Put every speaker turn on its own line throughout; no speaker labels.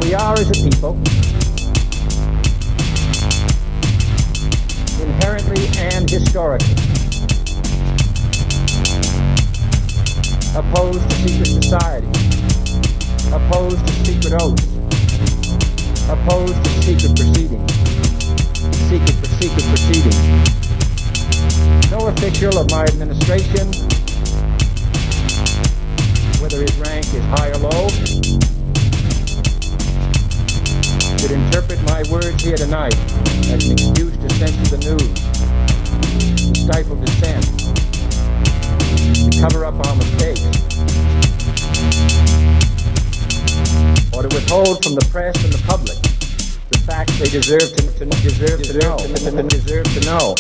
We are, as a people, inherently and historically opposed to secret society, opposed to secret oaths, opposed to secret proceedings, secret proceedings. No official of my administration, whether his rank is high or low, should interpret my words here tonight as an excuse to censor the news, to stifle dissent, to cover up our mistakes, or to withhold from the press and the public the facts they deserve to know.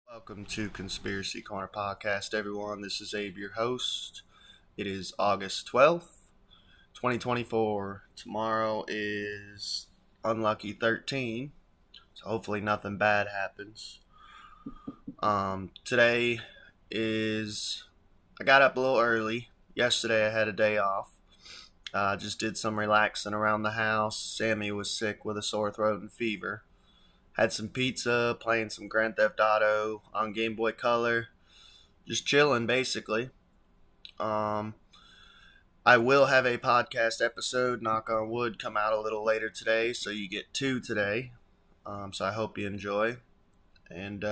Welcome to Conspiracy Corner Podcast, everyone. This is Abe, your host. It is August 12th, 2024. Tomorrow is unlucky 13, so hopefully nothing bad happens. Today is, I got up a little early. Yesterday I had a day off. Just did some relaxing around the house. Sammy was sick with a sore throat and fever. Had some pizza, playing some Grand Theft Auto on Game Boy Color. Just chilling, basically. I will have a podcast episode, knock on wood, come out a little later today. So you get 2 today. So I hope you enjoy. And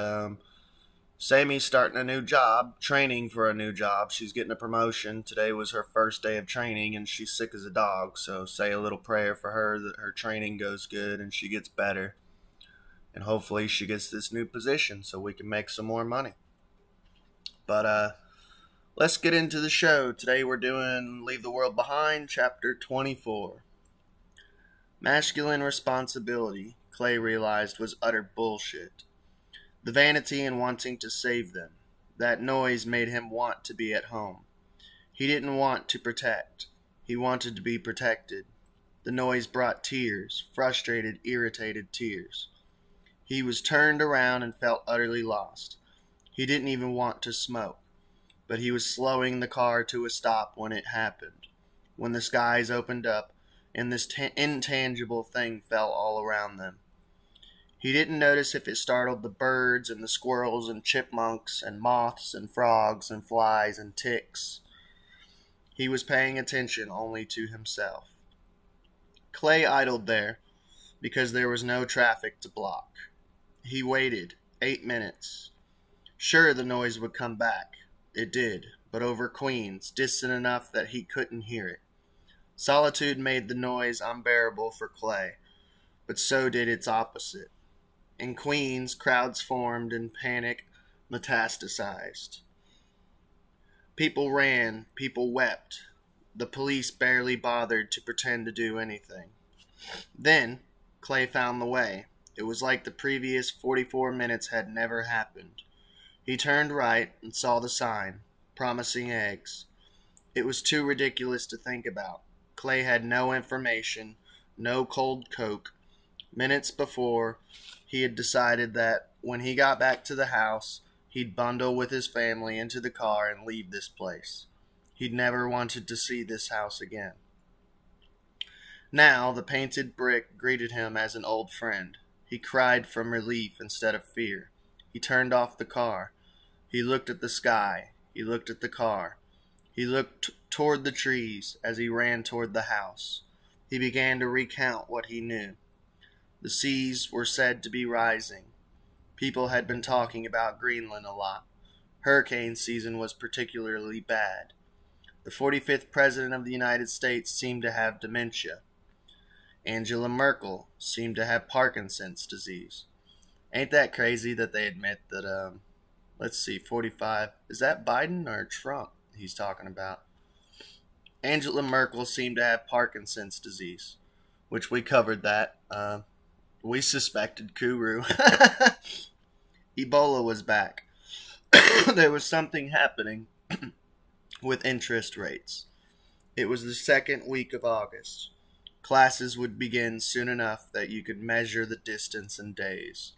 Sammy's starting a new job, training for a new job. She's getting a promotion. Today was her first day of training, and she's sick as a dog. So say a little prayer for her that her training goes good and she gets better. And hopefully she gets this new position so we can make some more money. But let's get into the show. Today we're doing Leave the World Behind, Chapter 24. Masculine responsibility, Clay realized, was utter bullshit. The vanity in wanting to save them. That noise made him want to be at home. He didn't want to protect. He wanted to be protected. The noise brought tears, frustrated, irritated tears. He was turned around and felt utterly lost. He didn't even want to smoke, but he was slowing the car to a stop when it happened, when the skies opened up and this intangible thing fell all around them. He didn't notice if it startled the birds and the squirrels and chipmunks and moths and frogs and flies and ticks. He was paying attention only to himself. Clay idled there because there was no traffic to block. He waited 8 minutes. Sure, the noise would come back. It did, but over Queens, distant enough that he couldn't hear it. Solitude made the noise unbearable for Clay, but so did its opposite. In Queens, crowds formed and panic metastasized. People ran, people wept. The police barely bothered to pretend to do anything. Then, Clay found the way. It was like the previous 44 minutes had never happened. He turned right and saw the sign, promising eggs. It was too ridiculous to think about. Clay had no information, no cold Coke. Minutes before, he had decided that when he got back to the house, he'd bundle with his family into the car and leave this place. He'd never wanted to see this house again. Now, the painted brick greeted him as an old friend. He cried from relief instead of fear. He turned off the car. He looked at the sky. He looked at the car. He looked toward the trees as he ran toward the house. He began to recount what he knew. The seas were said to be rising. People had been talking about Greenland a lot. Hurricane season was particularly bad. The 45th President of the United States seemed to have dementia. Angela Merkel seemed to have Parkinson's disease. Ain't that crazy that they admit that, 45, is that Biden or Trump he's talking about? Angela Merkel seemed to have Parkinson's disease, which we covered that. We suspected Kuru. Ebola was back. There was something happening with interest rates. It was the second week of August. Classes would begin soon enough that you could measure the distance in days.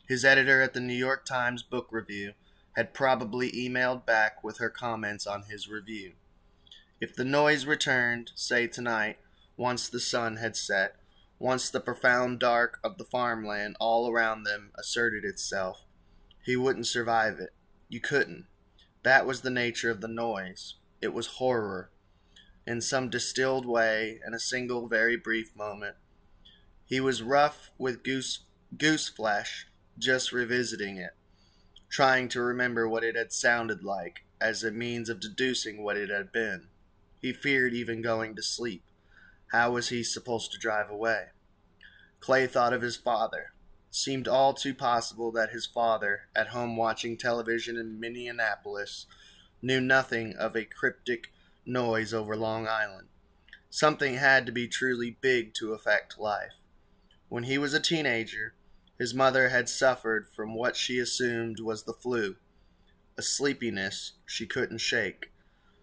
His editor at the New York Times Book Review had probably emailed back with her comments on his review. If the noise returned, say tonight, once the sun had set, once the profound dark of the farmland all around them asserted itself, he wouldn't survive it. You couldn't. That was the nature of the noise. It was horror. In some distilled way, in a single very brief moment. He was rough with goose flesh, just revisiting it, trying to remember what it had sounded like, as a means of deducing what it had been. He feared even going to sleep. How was he supposed to drive away? Clay thought of his father. It seemed all too possible that his father, at home watching television in Minneapolis, knew nothing of a cryptic noise over Long Island. Something had to be truly big to affect life. When he was a teenager, his mother had suffered from what she assumed was the flu, a sleepiness she couldn't shake.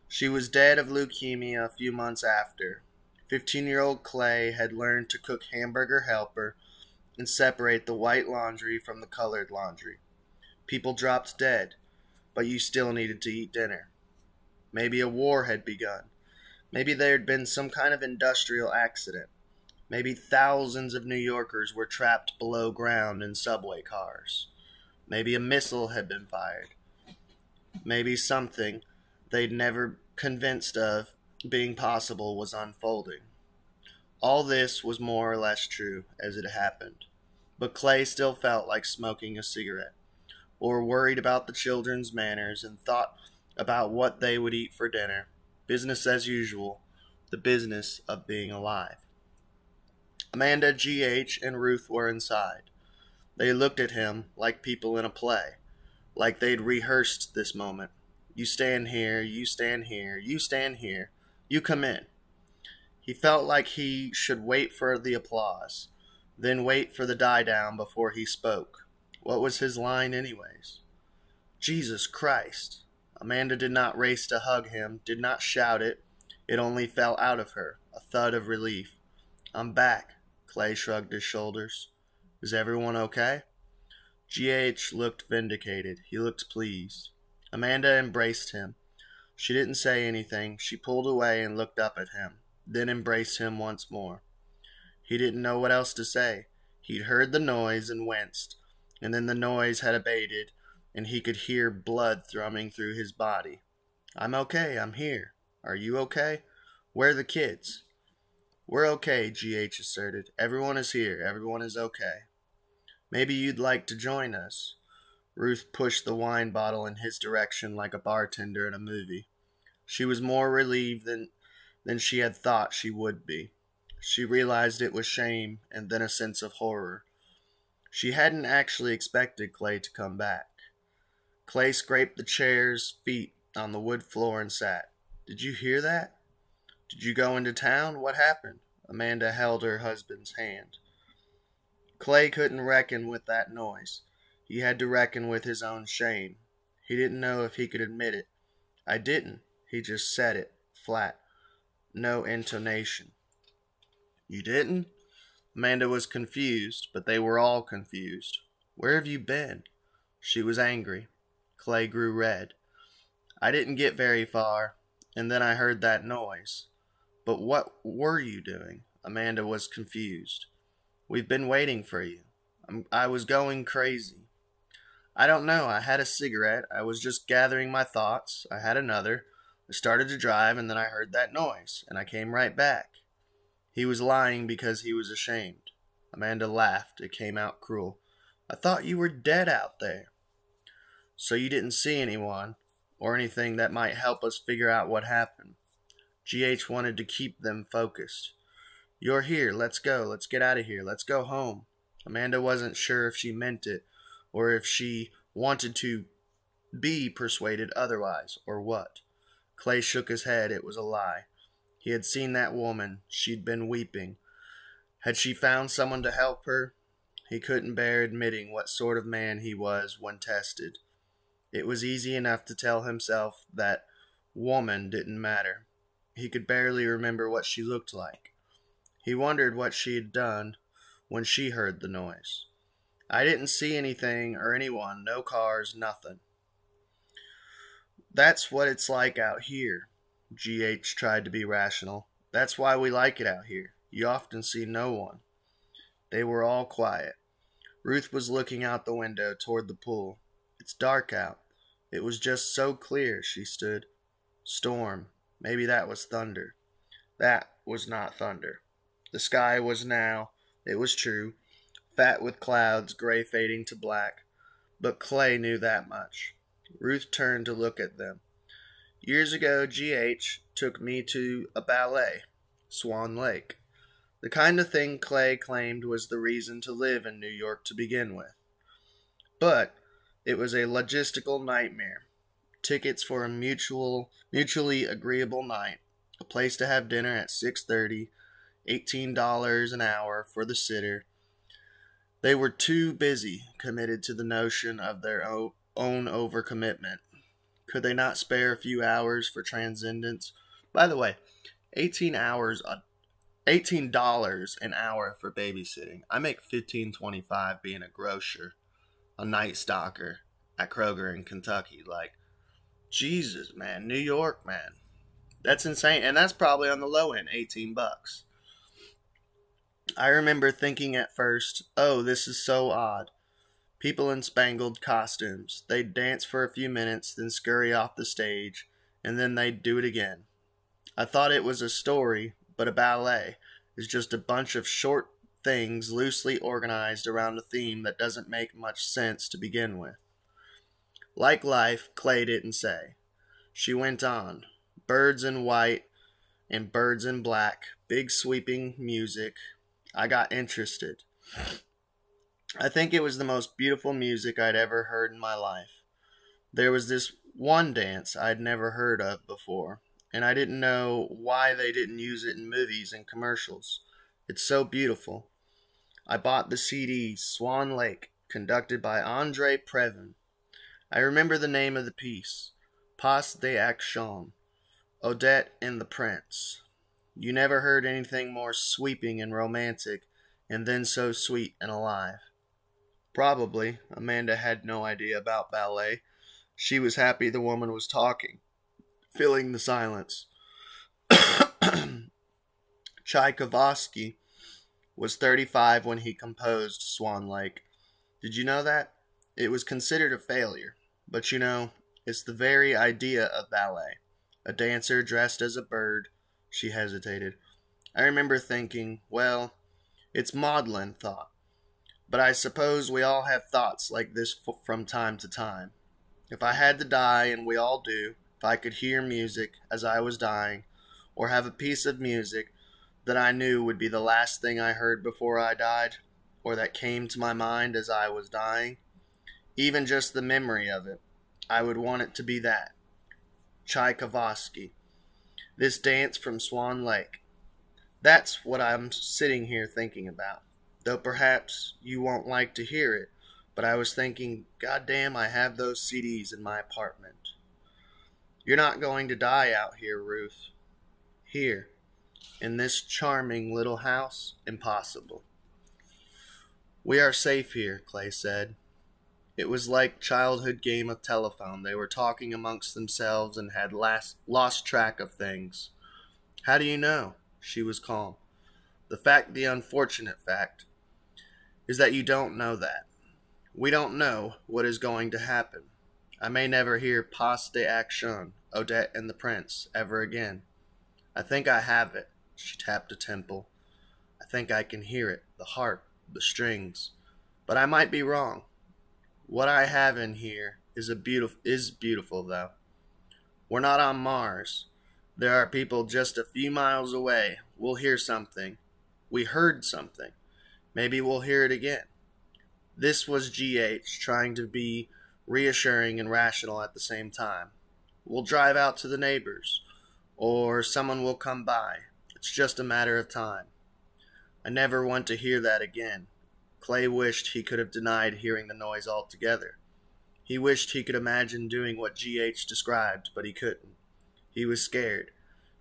She was dead of leukemia a few months after. 15-year-old Clay had learned to cook hamburger helper and separate the white laundry from the colored laundry. People dropped dead, but you still needed to eat dinner. Maybe a war had begun. Maybe there had been some kind of industrial accident. Maybe thousands of New Yorkers were trapped below ground in subway cars. Maybe a missile had been fired. Maybe something they'd never convinced of being possible was unfolding. All this was more or less true as it happened. But Clay still felt like smoking a cigarette, or worried about the children's manners and thought about what they would eat for dinner. Business as usual, the business of being alive. Amanda, G.H., and Ruth were inside. They looked at him like people in a play, like they'd rehearsed this moment. You stand here, you stand here, you stand here, you come in. He felt like he should wait for the applause, then wait for the die-down before he spoke. What was his line anyways? Jesus Christ! Amanda did not race to hug him, did not shout it. It only fell out of her, a thud of relief. I'm back. Clay shrugged his shoulders. Is everyone okay? G.H. looked vindicated. He looked pleased. Amanda embraced him. She didn't say anything. She pulled away and looked up at him, then embraced him once more. He didn't know what else to say. He'd heard the noise and winced, and then the noise had abated, and he could hear blood thrumming through his body. I'm okay, I'm here. Are you okay? Where are the kids? We're okay, G.H. asserted. Everyone is here. Everyone is okay. Maybe you'd like to join us. Ruth pushed the wine bottle in his direction like a bartender in a movie. She was more relieved than she had thought she would be. She realized it was shame and then a sense of horror. She hadn't actually expected Clay to come back. Clay scraped the chair's feet on the wood floor and sat. Did you hear that? Did you go into town? What happened? Amanda held her husband's hand. Clay couldn't reckon with that noise. He had to reckon with his own shame. He didn't know if he could admit it. I didn't. He just said it, flat. No intonation. You didn't? Amanda was confused, but they were all confused. Where have you been? She was angry. Clay grew red. I didn't get very far, and then I heard that noise. But what were you doing? Amanda was confused. We've been waiting for you. I was going crazy. I don't know. I had a cigarette. I was just gathering my thoughts. I had another. I started to drive, and then I heard that noise, and I came right back. He was lying because he was ashamed. Amanda laughed. It came out cruel. I thought you were dead out there. So you didn't see anyone, or anything that might help us figure out what happened. G.H. wanted to keep them focused. You're here. Let's go. Let's get out of here. Let's go home. Amanda wasn't sure if she meant it, or if she wanted to be persuaded otherwise, or what. Clay shook his head. It was a lie. He had seen that woman. She'd been weeping. Had she found someone to help her? He couldn't bear admitting what sort of man he was when tested. It was easy enough to tell himself that woman didn't matter. He could barely remember what she looked like. He wondered what she had done when she heard the noise. I didn't see anything or anyone, no cars, nothing. That's what it's like out here. GH tried to be rational. That's why we like it out here. You often see no one. They were all quiet. Ruth was looking out the window toward the pool. It's dark out. It was just so clear, she stood. Storm. Maybe that was thunder. That was not thunder. The sky was now, it was true, fat with clouds, gray fading to black. But Clay knew that much. Ruth turned to look at them. Years ago, G.H. took me to a ballet, Swan Lake. The kind of thing Clay claimed was the reason to live in New York to begin with. But it was a logistical nightmare. Tickets for a mutually agreeable night, a place to have dinner at 6:30, $18 an hour for the sitter. They were too busy, committed to the notion of their own overcommitment. Could they not spare a few hours for transcendence? By the way, $18 an hour for babysitting. I make $15.25 being a grocer, a night stalker at Kroger in Kentucky. Like, Jesus, man, New York, man, that's insane, and that's probably on the low end, $18. I remember thinking at first, oh, this is so odd. People in spangled costumes. They'd dance for a few minutes, then scurry off the stage, and then they'd do it again. I thought it was a story, but a ballet is just a bunch of short things loosely organized around a theme that doesn't make much sense to begin with. Like life, Clay didn't say. She went on. Birds in white and birds in black, big sweeping music. I got interested. I think it was the most beautiful music I'd ever heard in my life. There was this one dance I'd never heard of before, and I didn't know why they didn't use it in movies and commercials. It's so beautiful. I bought the CD, Swan Lake, conducted by Andre Previn. I remember the name of the piece, Pas d'Action, Odette and the Prince. You never heard anything more sweeping and romantic, and then so sweet and alive. Probably, Amanda had no idea about ballet. She was happy the woman was talking, filling the silence. Tchaikovsky was 35 when he composed Swan Lake. Did you know that? It was considered a failure. But you know, it's the very idea of ballet. A dancer dressed as a bird. She hesitated. I remember thinking, well, it's maudlin thought. But I suppose we all have thoughts like this from time to time. If I had to die, and we all do, if I could hear music as I was dying, or have a piece of music that I knew would be the last thing I heard before I died, or that came to my mind as I was dying, even just the memory of it, I would want it to be that. Tchaikovsky. This dance from Swan Lake. That's what I'm sitting here thinking about. Though perhaps you won't like to hear it, but I was thinking, goddamn, I have those CDs in my apartment. You're not going to die out here, Ruth. Here, in this charming little house, impossible. We are safe here, Clay said. It was like childhood game of telephone. They were talking amongst themselves and had lost track of things. How do you know? She was calm. The unfortunate fact, is that you don't know that. We don't know what is going to happen. I may never hear Pas d'Action, Odette and the Prince, ever again. I think I have it. She tapped a temple. I think I can hear it, the harp, the strings. But I might be wrong. What I have in here is beautiful, though. We're not on Mars. There are people just a few miles away. We'll hear something. We heard something. Maybe we'll hear it again. This was G.H. trying to be reassuring and rational at the same time. We'll drive out to the neighbors, or someone will come by. It's just a matter of time. I never want to hear that again. Clay wished he could have denied hearing the noise altogether. He wished he could imagine doing what G.H. described, but he couldn't. He was scared.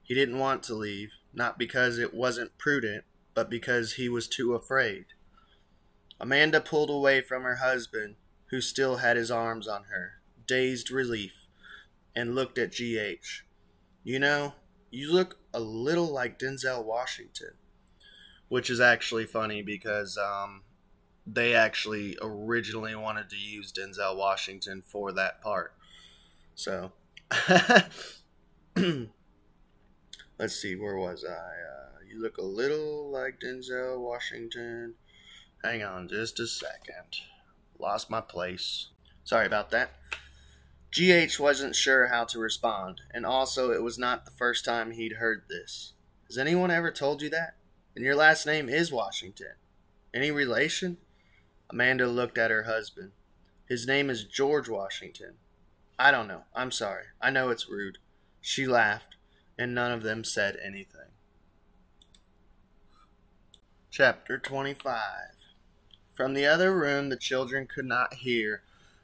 He didn't want to leave, not because it wasn't prudent, but because he was too afraid. Amanda pulled away from her husband, who still had his arms on her, dazed relief, and looked at GH. You know, you look a little like Denzel Washington. Which is actually funny because they actually originally wanted to use Denzel Washington for that part. So, let's see, where was I? You look a little like Denzel Washington. Hang on just a second. Lost my place. Sorry about that. GH wasn't sure how to respond, and also it was not the first time he'd heard this. Has anyone ever told you that? And your last name is Washington. Any relation? Amanda looked at her husband. His name is George Washington. I don't know. I'm sorry. I know it's rude. She laughed, and none of them said anything. Chapter 25. From the other room, the children could not hear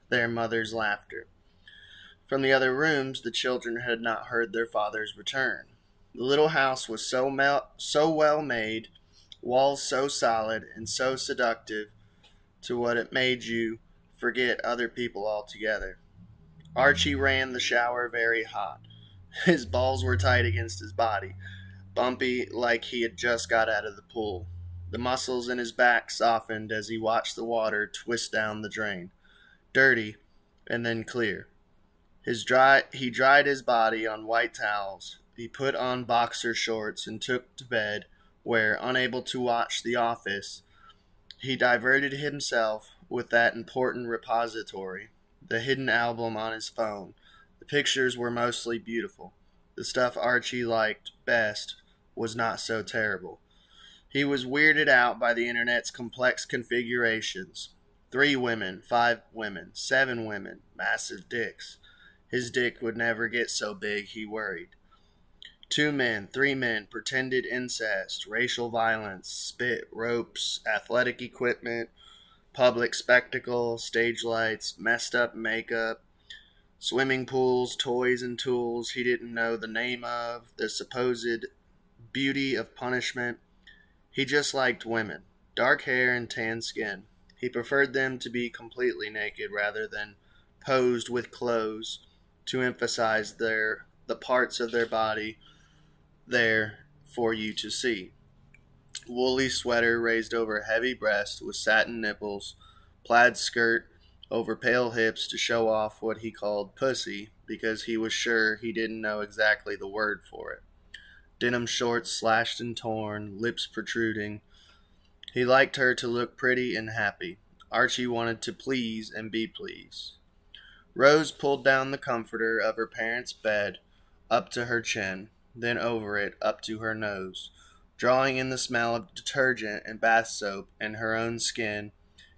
their mother's laughter. From the other rooms, the children had not heard their father's return. The little house was so well made, walls so solid and so seductive to what it made you forget other people altogether. Archie ran the shower very hot. His balls were tight against his body, bumpy like he had just got out of the pool. The muscles in his back softened as he watched the water twist down the drain, dirty and then clear. He dried his body on white towels. He put on boxer shorts and took to bed, where, unable to watch The Office, he diverted himself with that important repository, the hidden album on his phone. The pictures were mostly beautiful. The stuff Archie liked best was not so terrible. He was weirded out by the internet's complex configurations. 3 women, 5 women, 7 women, massive dicks. His dick would never get so big, he worried. 2 men, 3 men, pretended incest, racial violence, spit, ropes, athletic equipment, public spectacle, stage lights, messed up makeup, swimming pools, toys and tools he didn't know the name of, the supposed beauty of punishment. He just liked women, dark hair and tan skin. He preferred them to be completely naked rather than posed with clothes to emphasize the parts of their body there for you to see. Woolly sweater raised over heavy breast with satin nipples, plaid skirt over pale hips to show off what he called pussy because he was sure he didn't know exactly the word for it. Denim shorts slashed and torn, lips protruding. He liked her to look pretty and happy. Archie wanted to please and be pleased. Rose pulled down the comforter of her parents' bed up to her chin, then over it up to her nose, drawing in the smell of detergent and bath soap and her own skin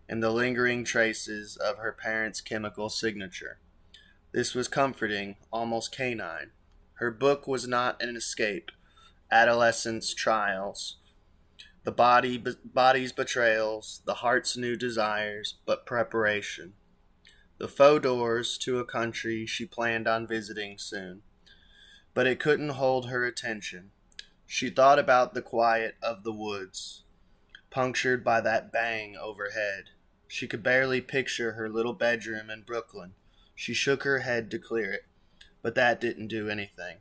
and the lingering traces of her parents' chemical signature. This was comforting, almost canine. Her book was not an escape. Adolescence trials, the body's betrayals, the heart's new desires, but preparation. The faux doors to a country she planned on visiting soon. But it couldn't hold her attention. She thought about the quiet of the woods, punctured by that bang overhead. She could barely picture her little bedroom in Brooklyn. She shook her head to clear it, but that didn't do anything.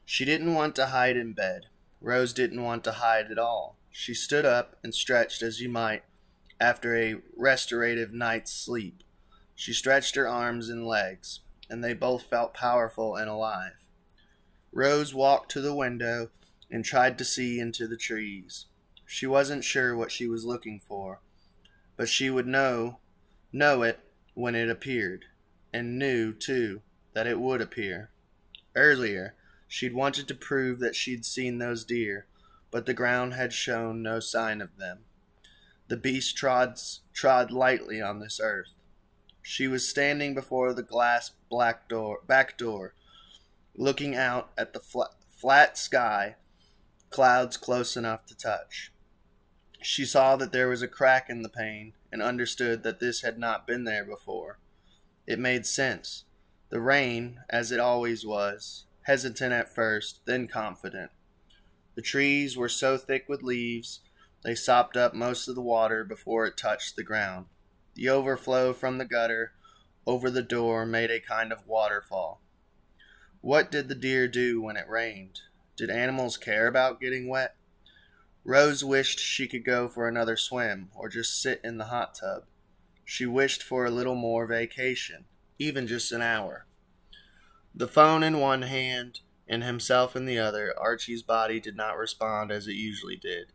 She didn't want to hide in bed. Rose didn't want to hide at all. She stood up and stretched as you might after a restorative night's sleep. She stretched her arms and legs, and they both felt powerful and alive. Rose walked to the window and tried to see into the trees. She wasn't sure what she was looking for, but she would know it when it appeared, and knew, too, that it would appear. Earlier, she'd wanted to prove that she'd seen those deer, but the ground had shown no sign of them. The beast trod lightly on this earth. She was standing before the glass back door, looking out at the flat sky, clouds close enough to touch. She saw that there was a crack in the pane and understood that this had not been there before. It made sense. The rain, as it always was, hesitant at first, then confident. The trees were so thick with leaves, they sopped up most of the water before it touched the ground. The overflow from the gutter over the door made a kind of waterfall. What did the deer do when it rained? Did animals care about getting wet? Rose wished she could go for another swim, or just sit in the hot tub. She wished for a little more vacation, even just an hour. The phone in one hand and himself in the other, Archie's body did not respond as it usually did.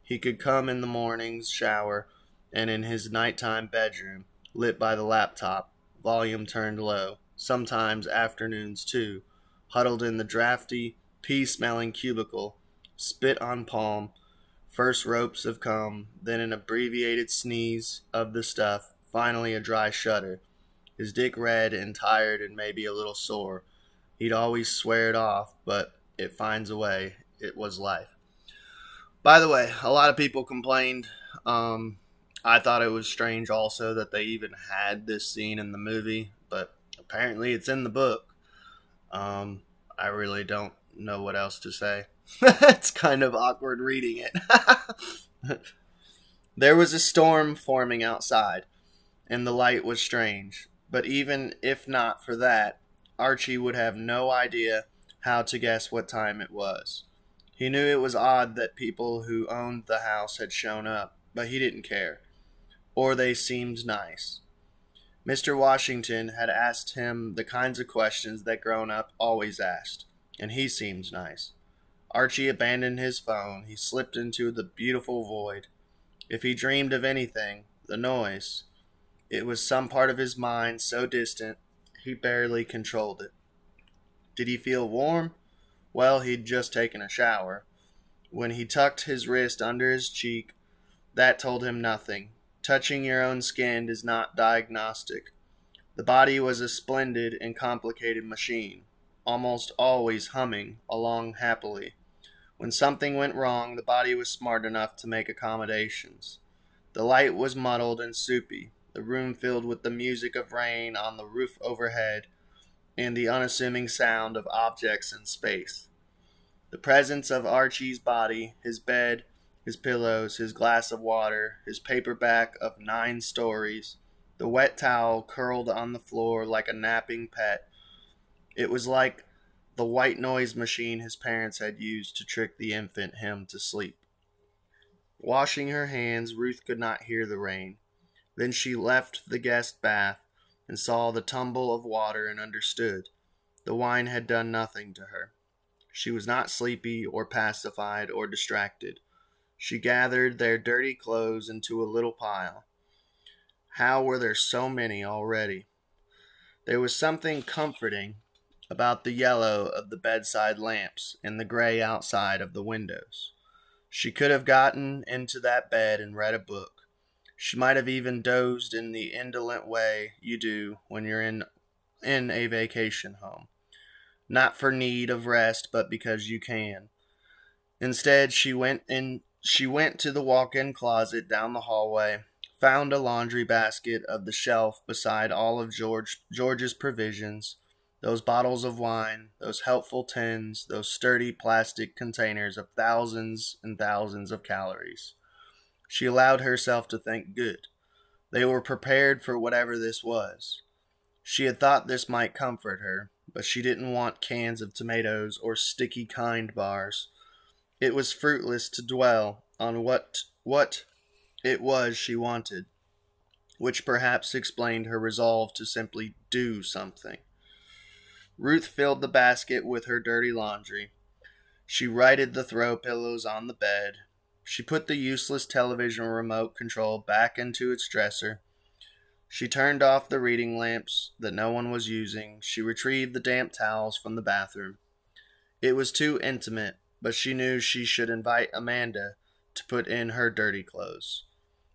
He could come in the morning's shower and in his nighttime bedroom, lit by the laptop, volume turned low, sometimes afternoons too, huddled in the drafty, pea-smelling cubicle, spit on palm, first ropes of cum, then an abbreviated sneeze of the stuff, finally a dry shudder, his dick red and tired and maybe a little sore. He'd always swear it off, but it finds a way. It was life. By the way, a lot of people complained. I thought it was strange also that they even had this scene in the movie, but apparently it's in the book. I really don't know what else to say. It's kind of awkward reading it. There was a storm forming outside, and the light was strange. But even if not for that, Archie would have no idea how to guess what time it was. He knew it was odd that people who owned the house had shown up, but he didn't care. Or they seemed nice. Mr. Washington had asked him the kinds of questions that grown-up always asked, and he seemed nice. Archie abandoned his phone. He slipped into the beautiful void. If he dreamed of anything, the noise. It was some part of his mind so distant, he barely controlled it. Did he feel warm? Well, he'd just taken a shower. When he tucked his wrist under his cheek, that told him nothing. Touching your own skin is not diagnostic. The body was a splendid and complicated machine, almost always humming along happily. When something went wrong, the body was smart enough to make accommodations. The light was muddled and soupy, the room filled with the music of rain on the roof overhead and the unassuming sound of objects in space. The presence of Archie's body, his bed, his pillows, his glass of water, his paperback of 9 stories, the wet towel curled on the floor like a napping pet. It was like the white noise machine his parents had used to trick the infant him to sleep. Washing her hands, Ruth could not hear the rain. Then she left the guest bath and saw the tumble of water and understood. The wine had done nothing to her. She was not sleepy or pacified or distracted. She gathered their dirty clothes into a little pile. How were there so many already? There was something comforting about the yellow of the bedside lamps and the gray outside of the windows. She could have gotten into that bed and read a book. She might have even dozed in the indolent way you do when you're in a vacation home. Not for need of rest, but because you can. Instead, she went to the walk-in closet down the hallway, found a laundry basket of the shelf beside all of George's provisions, those bottles of wine, those helpful tins, those sturdy plastic containers of thousands and thousands of calories. She allowed herself to think good. They were prepared for whatever this was. She had thought this might comfort her, but she didn't want cans of tomatoes or sticky Kind bars. It was fruitless to dwell on what it was she wanted, which perhaps explained her resolve to simply do something. Ruth filled the basket with her dirty laundry. She righted the throw pillows on the bed. She put the useless television remote control back into its dresser. She turned off the reading lamps that no one was using. She retrieved the damp towels from the bathroom. It was too intimate, but she knew she should invite Amanda to put in her dirty clothes.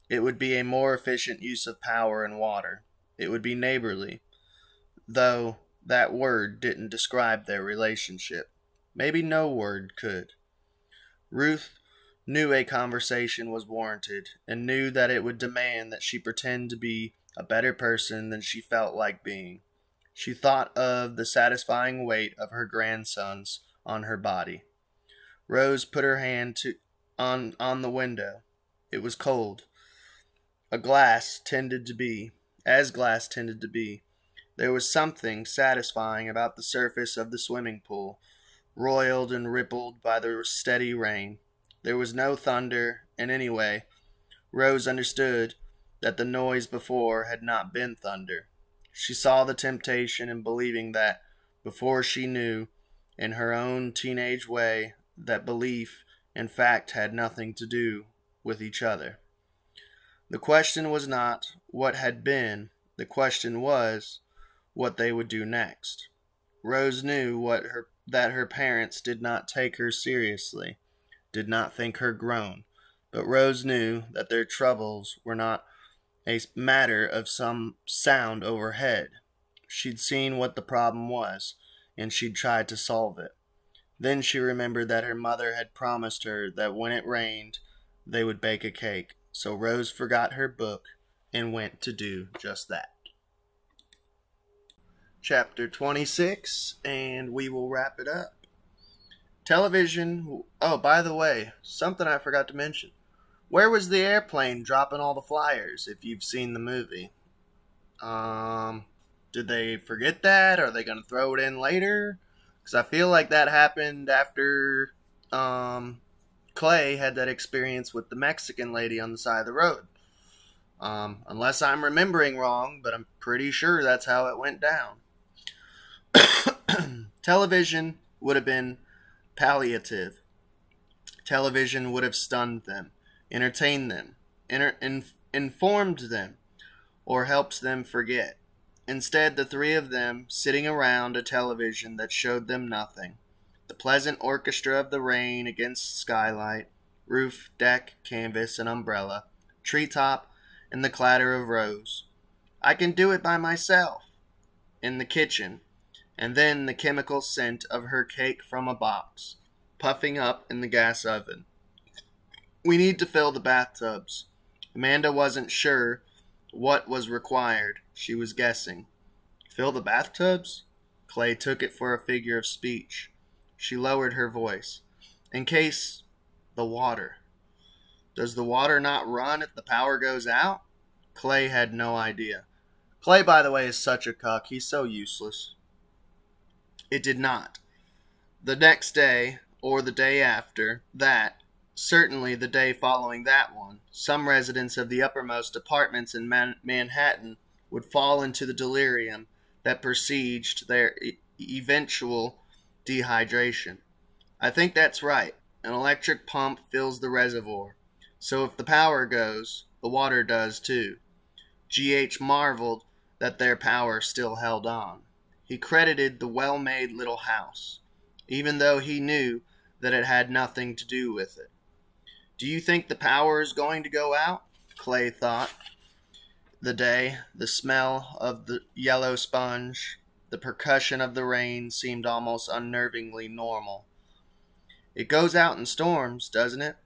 It would be a more efficient use of power and water. It would be neighborly, though that word didn't describe their relationship. Maybe no word could. Ruth knew a conversation was warranted, and knew that it would demand that she pretend to be a better person than she felt like being. She thought of the satisfying weight of her grandsons on her body. Rose put her hand on the window. It was cold. As glass tended to be. There was something satisfying about the surface of the swimming pool, roiled and rippled by the steady rain. There was no thunder, and anyway, Rose understood that the noise before had not been thunder. She saw the temptation in believing that, before she knew, in her own teenage way, that belief and fact had nothing to do with each other. The question was not what had been, the question was what they would do next. Rose knew that her parents did not take her seriously, did not think her grown, but Rose knew that their troubles were not a matter of some sound overhead. She'd seen what the problem was, and she'd tried to solve it. Then she remembered that her mother had promised her that when it rained, they would bake a cake. So Rose forgot her book and went to do just that. Chapter 26, and we will wrap it up. Television. Oh, by the way, something I forgot to mention. Where was the airplane dropping all the flyers, if you've seen the movie? Did they forget that? Are they going to throw it in later? Because I feel like that happened after Clay had that experience with the Mexican lady on the side of the road. Unless I'm remembering wrong, but I'm pretty sure that's how it went down. Television would have been palliative. Television would have stunned them, entertained them, informed them, or helped them forget. Instead, the three of them sitting around a television that showed them nothing. The pleasant orchestra of the rain against skylight, roof, deck, canvas, and umbrella, treetop, and the clatter of Rose. I can do it by myself. In the kitchen, and then the chemical scent of her cake from a box, puffing up in the gas oven. We need to fill the bathtubs. Amanda wasn't sure what was required. She was guessing. Fill the bathtubs? Clay took it for a figure of speech. She lowered her voice. In case the water. Does the water not run if the power goes out? Clay had no idea. Clay, by the way, is such a cuck. He's so useless. It did not. The next day, or the day after that, certainly the day following that one, some residents of the uppermost apartments in Manhattan would fall into the delirium that preceded their eventual dehydration. I think that's right. An electric pump fills the reservoir. So if the power goes, the water does too. G.H. marveled that their power still held on. He credited the well-made little house, even though he knew that it had nothing to do with it. Do you think the power is going to go out? Clay thought. The smell of the yellow sponge, the percussion of the rain seemed almost unnervingly normal. It goes out in storms, doesn't it?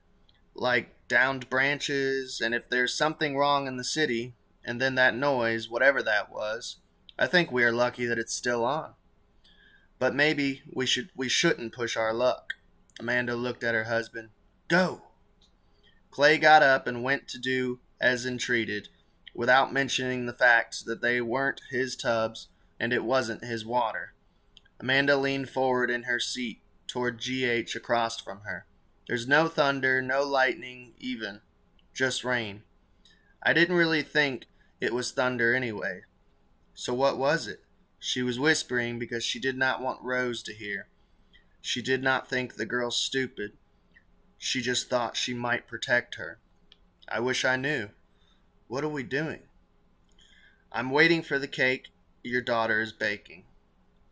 Like downed branches, and if there's something wrong in the city, and then that noise, whatever that was, I think we are lucky that it's still on. But maybe we shouldn't push our luck. Amanda looked at her husband. Go! Clay got up and went to do as entreated, without mentioning the fact that they weren't his tubs and it wasn't his water. Amanda leaned forward in her seat toward G.H. across from her. There's no thunder, no lightning even, just rain. I didn't really think it was thunder anyway. So what was it? She was whispering because she did not want Rose to hear. She did not think the girl stupid. She just thought she might protect her. I wish I knew. What are we doing? I'm waiting for the cake your daughter is baking.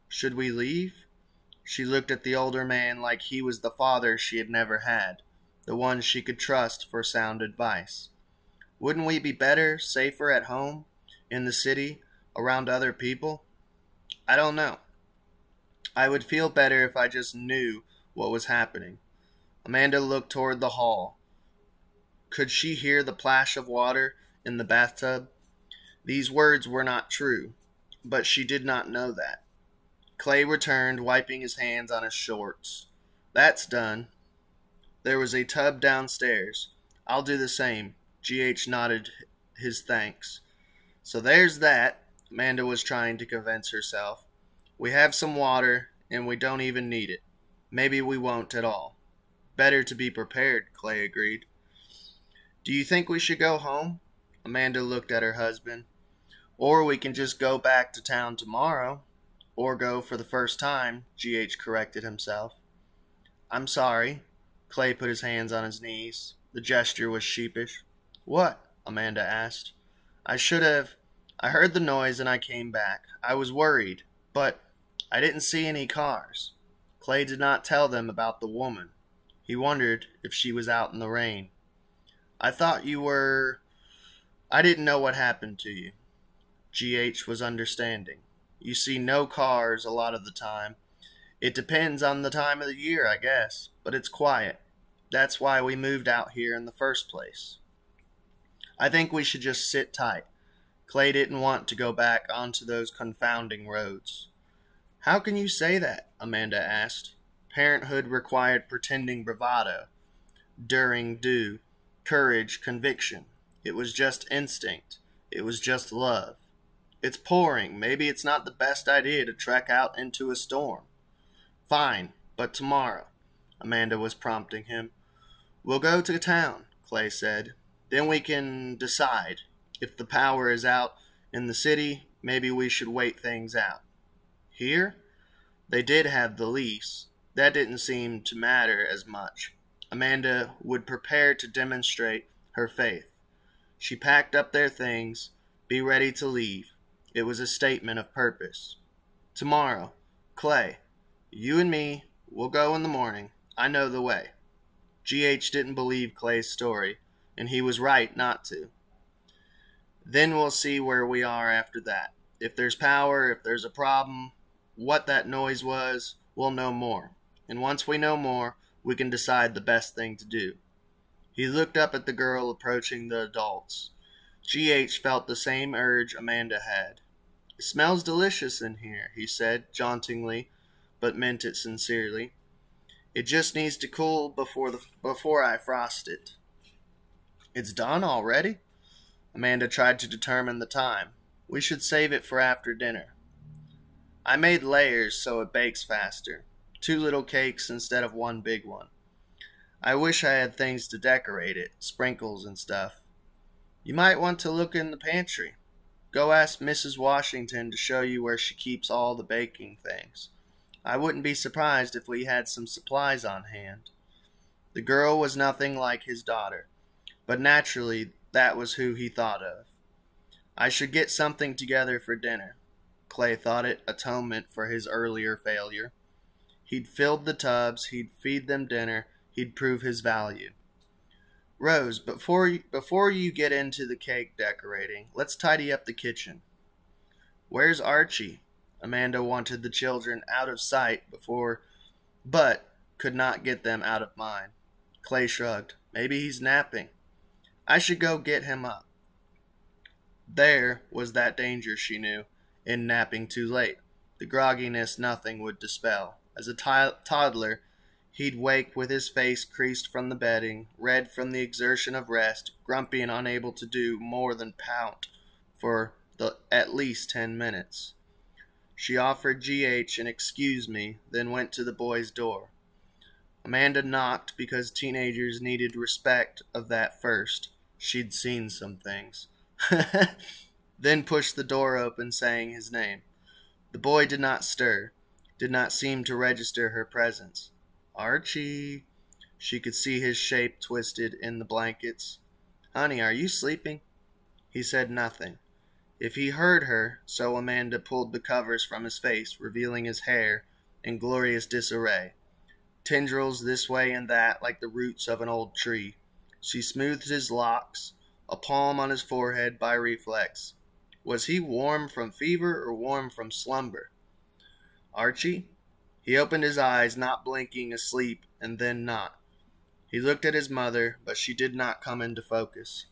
Should we leave? She looked at the older man like he was the father she had never had, the one she could trust for sound advice. Wouldn't we be better, safer at home, in the city, around other people? I don't know. I would feel better if I just knew what was happening. Amanda looked toward the hall. Could she hear the plash of water in the bathtub? These words were not true, but she did not know that. Clay returned, wiping his hands on his shorts. That's done. There was a tub downstairs. I'll do the same. GH nodded his thanks. So there's that, Amanda was trying to convince herself. We have some water, and we don't even need it. Maybe we won't at all. Better to be prepared, Clay agreed. Do you think we should go home? Amanda looked at her husband. Or we can just go back to town tomorrow. Or go for the first time, GH corrected himself. I'm sorry. Clay put his hands on his knees. The gesture was sheepish. What? Amanda asked. I heard the noise and I came back. I was worried, but I didn't see any cars. Clay did not tell them about the woman. He wondered if she was out in the rain. I thought you were... I didn't know what happened to you. GH was understanding. You see no cars a lot of the time. It depends on the time of the year, I guess, but it's quiet. That's why we moved out here in the first place. I think we should just sit tight. Clay didn't want to go back onto those confounding roads. How can you say that? Amanda asked. Parenthood required pretending bravado, during due, courage, conviction. It was just instinct. It was just love. It's pouring. Maybe it's not the best idea to trek out into a storm. Fine, but tomorrow, Amanda was prompting him. We'll go to town, Clay said. Then we can decide. If the power is out in the city, maybe we should wait things out. Here? They did have the lease. That didn't seem to matter as much. Amanda would prepare to demonstrate her faith. She packed up their things, be ready to leave. It was a statement of purpose. Tomorrow, Clay, you and me, we'll go in the morning. I know the way. GH didn't believe Clay's story, and he was right not to. Then we'll see where we are after that. If there's power, if there's a problem, what that noise was, we'll know more. And once we know more, we can decide the best thing to do. He looked up at the girl approaching the adults. GH felt the same urge Amanda had. It smells delicious in here, he said, jauntingly, but meant it sincerely. It just needs to cool before I frost it. It's done already? Amanda tried to determine the time. We should save it for after dinner. I made layers so it bakes faster. 2 little cakes instead of 1 big one. I wish I had things to decorate it, sprinkles and stuff. You might want to look in the pantry. Go ask Mrs. Washington to show you where she keeps all the baking things. I wouldn't be surprised if we had some supplies on hand. The girl was nothing like his daughter, but naturally that was who he thought of. I should get something together for dinner. Clay thought it atonement for his earlier failure. He'd filled the tubs, he'd feed them dinner, he'd prove his value. Rose, before you get into the cake decorating, let's tidy up the kitchen. Where's Archie? Amanda wanted the children out of sight but could not get them out of mind. Clay shrugged. Maybe he's napping. I should go get him up. There was that danger, she knew, in napping too late. The grogginess nothing would dispel. As a toddler, he'd wake with his face creased from the bedding, red from the exertion of rest, grumpy and unable to do more than pout for at least 10 minutes. She offered GH an excuse me, then went to the boy's door. Amanda knocked because teenagers needed respect of that first. She'd seen some things. Then pushed the door open, saying his name. The boy did not stir, did not seem to register her presence. Archie. She could see his shape twisted in the blankets. Honey, are you sleeping? He said nothing. If he heard her, so Amanda pulled the covers from his face, revealing his hair in glorious disarray. Tendrils this way and that like the roots of an old tree. She smoothed his locks, a palm on his forehead by reflex. Was he warm from fever or warm from slumber? Archie? He opened his eyes, not blinking, asleep, and then not. He looked at his mother, but she did not come into focus.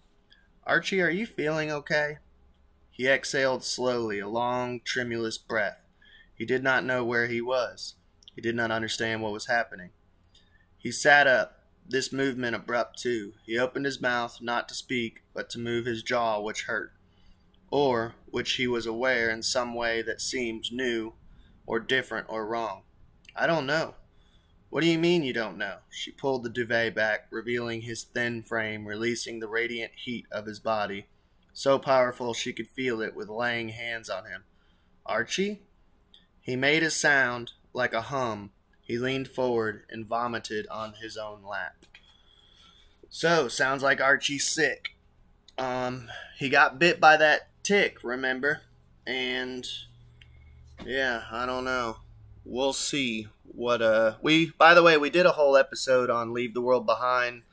Archie, are you feeling okay? He exhaled slowly, a long, tremulous breath. He did not know where he was. He did not understand what was happening. He sat up, This movement abrupt too. He opened his mouth not to speak, but to move his jaw, which hurt, or which he was aware in some way that seemed new or different or wrong. I don't know. What do you mean you don't know? She pulled the duvet back, revealing his thin frame, releasing the radiant heat of his body, so powerful she could feel it with laying hands on him. Archie? He made a sound like a hum. He leaned forward and vomited on his own lap. So, sounds like Archie's sick. He got bit by that tick, remember? And, yeah, I don't know. We'll see what, by the way, we did a whole episode on Leave the World Behind,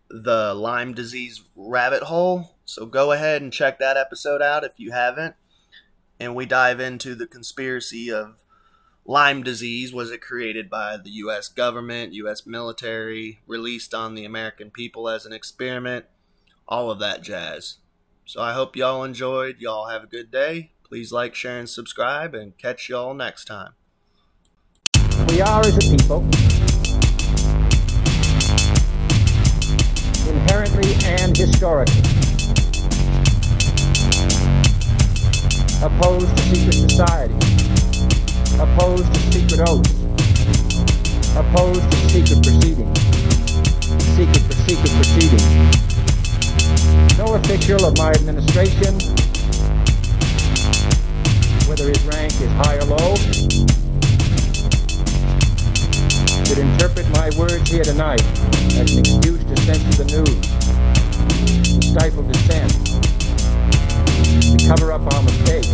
the Lyme disease rabbit hole. So go ahead and check that episode out if you haven't. And we dive into the conspiracy of Lyme disease. Was it created by the U.S. government, U.S. military, released on the American people as an experiment? All of that jazz. So I hope y'all enjoyed. Y'all have a good day. Please like, share, and subscribe, and catch y'all next time.
We are, as a people, inherently and historically opposed to secret society, opposed to secret oaths, opposed to secret proceedings, secret proceedings. No official of my administration, whether his rank is high or low, should interpret my words here tonight as an excuse to censor the news, to stifle dissent, to cover up our mistakes,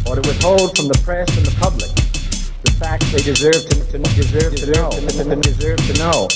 or to withhold from the press and the public the facts they deserve to know.